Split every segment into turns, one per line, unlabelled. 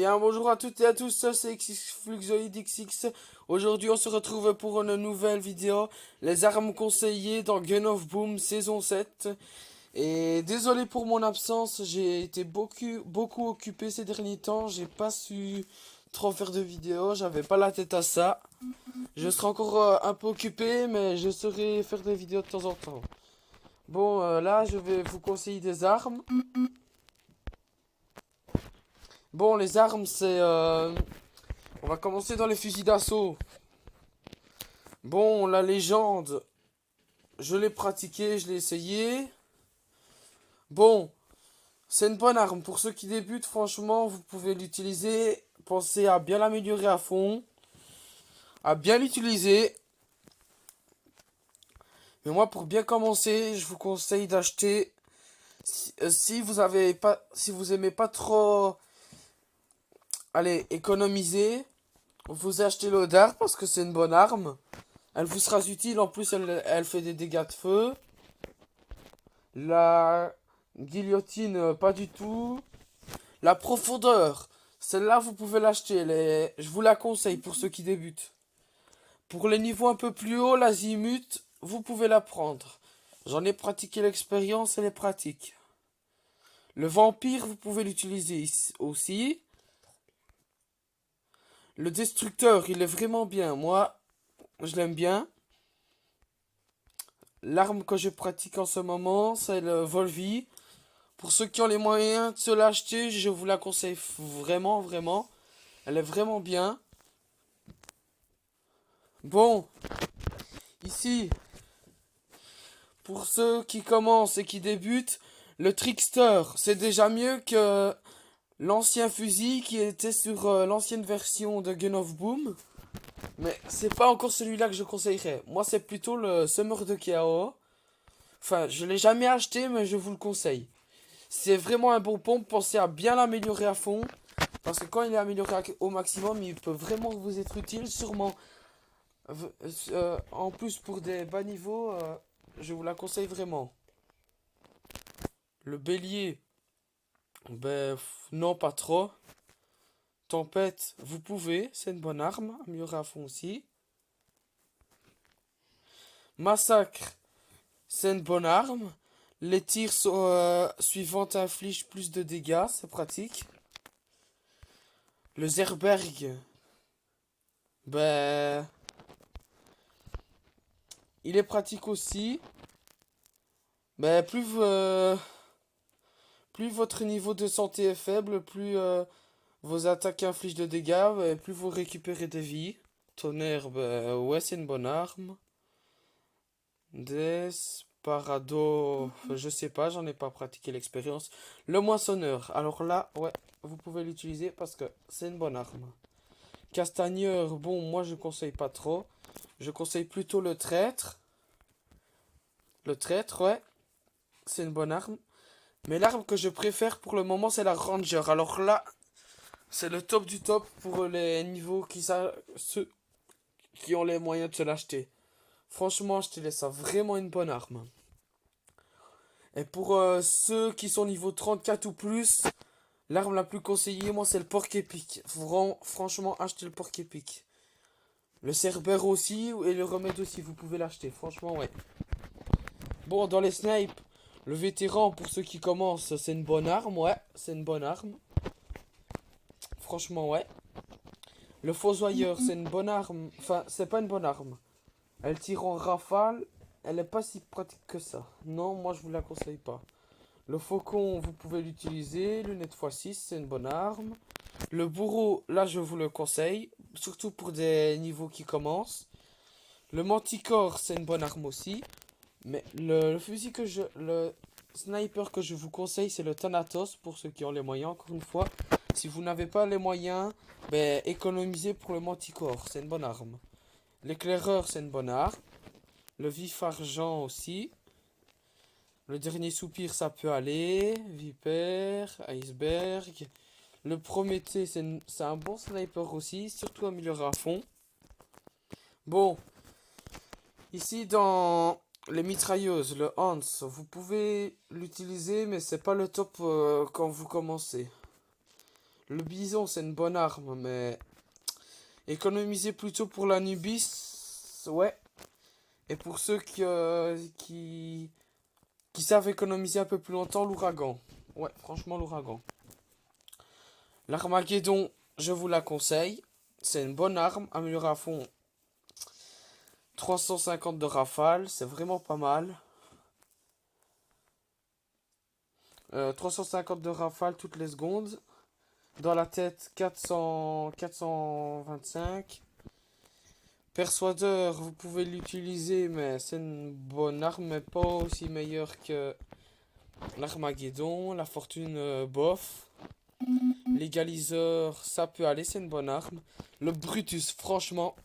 Bien, bonjour à toutes et à tous, c'est XXFluxoidXX. Aujourd'hui, on se retrouve pour une nouvelle vidéo, les armes conseillées dans Gun of Boom saison 7. Et désolé pour mon absence, j'ai été beaucoup occupé ces derniers temps, j'ai pas su trop faire de vidéos, j'avais pas la tête à ça. Je serai encore un peu occupé, mais je saurai faire des vidéos de temps en temps. Bon, là, je vais vous conseiller des armes. Bon, les armes, c'est... on va commencer dans les fusils d'assaut. Bon, la légende, je l'ai pratiqué, je l'ai essayé. Bon, c'est une bonne arme. Pour ceux qui débutent, franchement, vous pouvez l'utiliser. Pensez à bien l'améliorer à fond. À bien l'utiliser. Mais moi, pour bien commencer, je vous conseille d'acheter... Si vous aimez pas trop... Allez, économiser. Vous achetez l'Odar parce que c'est une bonne arme. Elle vous sera utile. En plus, elle fait des dégâts de feu. La guillotine, pas du tout. La profondeur, celle-là, vous pouvez l'acheter. Je vous la conseille pour ceux qui débutent. Pour les niveaux un peu plus hauts, l'azimut, vous pouvez la prendre. J'en ai pratiqué l'expérience, elle est pratique. Le vampire, vous pouvez l'utiliser aussi. Le destructeur, il est vraiment bien. Moi, je l'aime bien. L'arme que je pratique en ce moment, c'est le Volvi. Pour ceux qui ont les moyens de se l'acheter, je vous la conseille vraiment, vraiment. Elle est vraiment bien. Bon, ici, pour ceux qui commencent et qui débutent, le Trickster, c'est déjà mieux que l'ancien fusil qui était sur l'ancienne version de Gun of Boom. Mais c'est pas encore celui-là que je conseillerais. Moi, c'est plutôt le Summer de Chaos. Enfin, je l'ai jamais acheté, mais je vous le conseille. C'est vraiment un bon pompe, pensez à bien l'améliorer à fond. Parce que quand il est amélioré au maximum, il peut vraiment vous être utile. Sûrement, en plus pour des bas niveaux, je vous la conseille vraiment. Le bélier, ben non pas trop. Tempête, vous pouvez, c'est une bonne arme, améliorer à fond aussi. Massacre, c'est une bonne arme. Les tirs suivants infligent plus de dégâts, c'est pratique. Le Zerberg, ben il est pratique aussi. Mais plus votre niveau de santé est faible, plus vos attaques infligent de dégâts, plus vous récupérez de vie. Tonnerre, ouais, c'est une bonne arme. Desperado, je sais pas, j'en ai pas pratiqué l'expérience. Le moissonneur, alors là, ouais, vous pouvez l'utiliser parce que c'est une bonne arme. Castagneur, bon, moi je conseille pas trop. Je conseille plutôt le traître. Le traître, ouais, c'est une bonne arme. Mais l'arme que je préfère pour le moment, c'est la Ranger. Alors là, c'est le top du top pour les niveaux ceux qui ont les moyens de se l'acheter. Franchement, je te laisse ça vraiment une bonne arme. Et pour ceux qui sont niveau 34 ou plus, l'arme la plus conseillée, moi, c'est le porc-épic. Franchement, achetez le porc-épic. Le Cerber aussi, et le remède aussi, vous pouvez l'acheter. Franchement, ouais. Bon, dans les snipes, le vétéran, pour ceux qui commencent, c'est une bonne arme, ouais. C'est une bonne arme. Franchement, ouais. Le fossoyeur, c'est une bonne arme. Enfin, c'est pas une bonne arme. Elle tire en rafale. Elle est pas si pratique que ça. Non, moi je vous la conseille pas. Le faucon, vous pouvez l'utiliser. Lunette x6, c'est une bonne arme. Le bourreau, là je vous le conseille. Surtout pour des niveaux qui commencent. Le manticore, c'est une bonne arme aussi. Mais le fusil le sniper que je vous conseille, c'est le Thanatos. Pour ceux qui ont les moyens, encore une fois. Si vous n'avez pas les moyens, ben, économisez pour le manticore. C'est une bonne arme. L'éclaireur, c'est une bonne arme. Le vif argent aussi. Le dernier soupir, ça peut aller. Vipère, iceberg. Le Prométhée, c'est un bon sniper aussi. Surtout amélioré à fond. Bon. Ici, dans les mitrailleuses, le Hans, vous pouvez l'utiliser, mais c'est pas le top quand vous commencez. Le bison, c'est une bonne arme, mais économisez plutôt pour l'Anubis, ouais. Et pour ceux qui savent économiser un peu plus longtemps, l'ouragan. Ouais, franchement, l'ouragan. L'Armageddon, je vous la conseille. C'est une bonne arme, améliorée à fond. 350 de rafale, c'est vraiment pas mal. 350 de rafale toutes les secondes. Dans la tête, 425. Persuadeur, vous pouvez l'utiliser, mais c'est une bonne arme, mais pas aussi meilleure que l'Armageddon. La fortune, bof. L'égaliseur, ça peut aller, c'est une bonne arme. Le Brutus, franchement,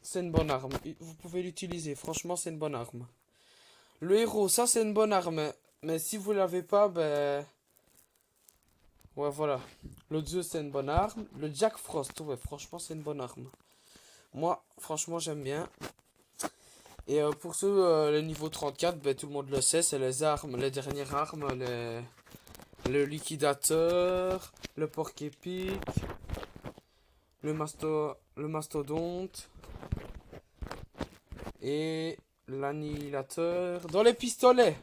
c'est une bonne arme. Vous pouvez l'utiliser, franchement, c'est une bonne arme. Le héros, ça c'est une bonne arme. Mais si vous l'avez pas, ben... Ouais, voilà. Le Zeus, c'est une bonne arme. Le Jack Frost, ouais, franchement, c'est une bonne arme. Moi, franchement, j'aime bien. Et pour ceux, le niveau 34, ben, tout le monde le sait, c'est les armes, les dernières armes, le liquidateur, le porc épique, le mastodonte et l'annihilateur. Dans les pistolets,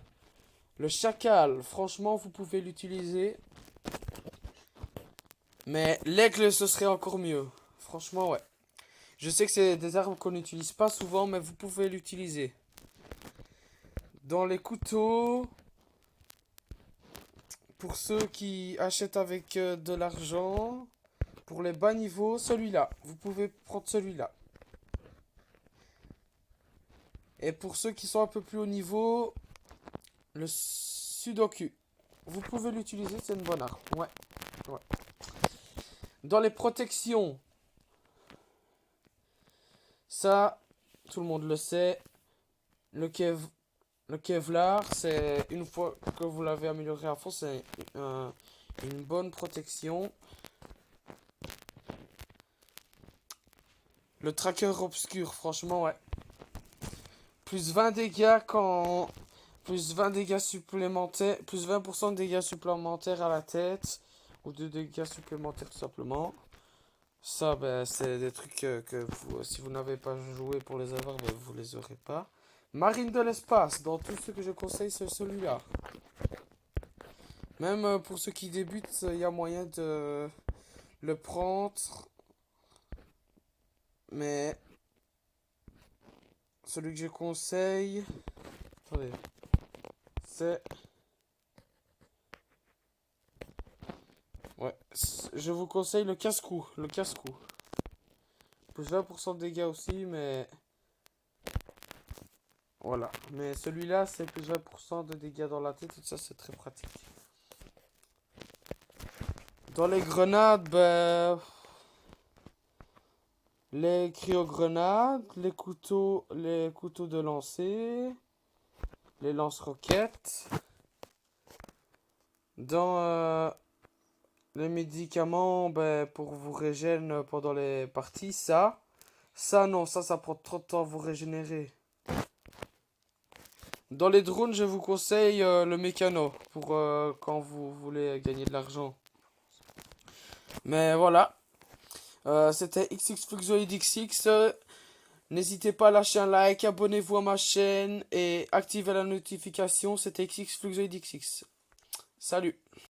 le chacal, franchement, vous pouvez l'utiliser. Mais l'aigle, ce serait encore mieux. Franchement, ouais. Je sais que c'est des armes qu'on n'utilise pas souvent, mais vous pouvez l'utiliser. Dans les couteaux, pour ceux qui achètent avec de l'argent, pour les bas niveaux, celui-là. Vous pouvez prendre celui-là. Et pour ceux qui sont un peu plus haut niveau, le Sudoku. Vous pouvez l'utiliser, c'est une bonne arme. Ouais. Ouais. Dans les protections, ça, tout le monde le sait. Le Kevlar, c'est une fois que vous l'avez amélioré à fond, c'est une bonne protection. Le tracker obscur, franchement, ouais. Plus 20 dégâts quand... Plus 20 dégâts supplémentaires. Plus 20% de dégâts supplémentaires à la tête. Ou de dégâts supplémentaires tout simplement. Ça, ben, c'est des trucs que vous, si vous n'avez pas joué pour les avoir, ben, vous les aurez pas. Marine de l'espace, dans tout ce que je conseille, c'est celui-là. Même pour ceux qui débutent, il y a moyen de le prendre. Mais celui que je conseille... Attendez. C'est... Ouais. Je vous conseille le casse-cou. Le casse-cou. Plus 20% de dégâts aussi, mais... Voilà. Mais celui-là, c'est plus 20% de dégâts dans la tête. Et ça, c'est très pratique. Dans les grenades, ben... Les cryogrenades, les couteaux de lancer, les lance-roquettes. Dans les médicaments, ben, pour vous régénérer pendant les parties, ça. Ça, non, ça prend trop de temps à vous régénérer. Dans les drones, je vous conseille le mécano pour quand vous voulez gagner de l'argent. Mais voilà. C'était XXFluxoidXX. N'hésitez pas à lâcher un like, abonnez-vous à ma chaîne et activez la notification. C'était XXFluxoidXX. Salut.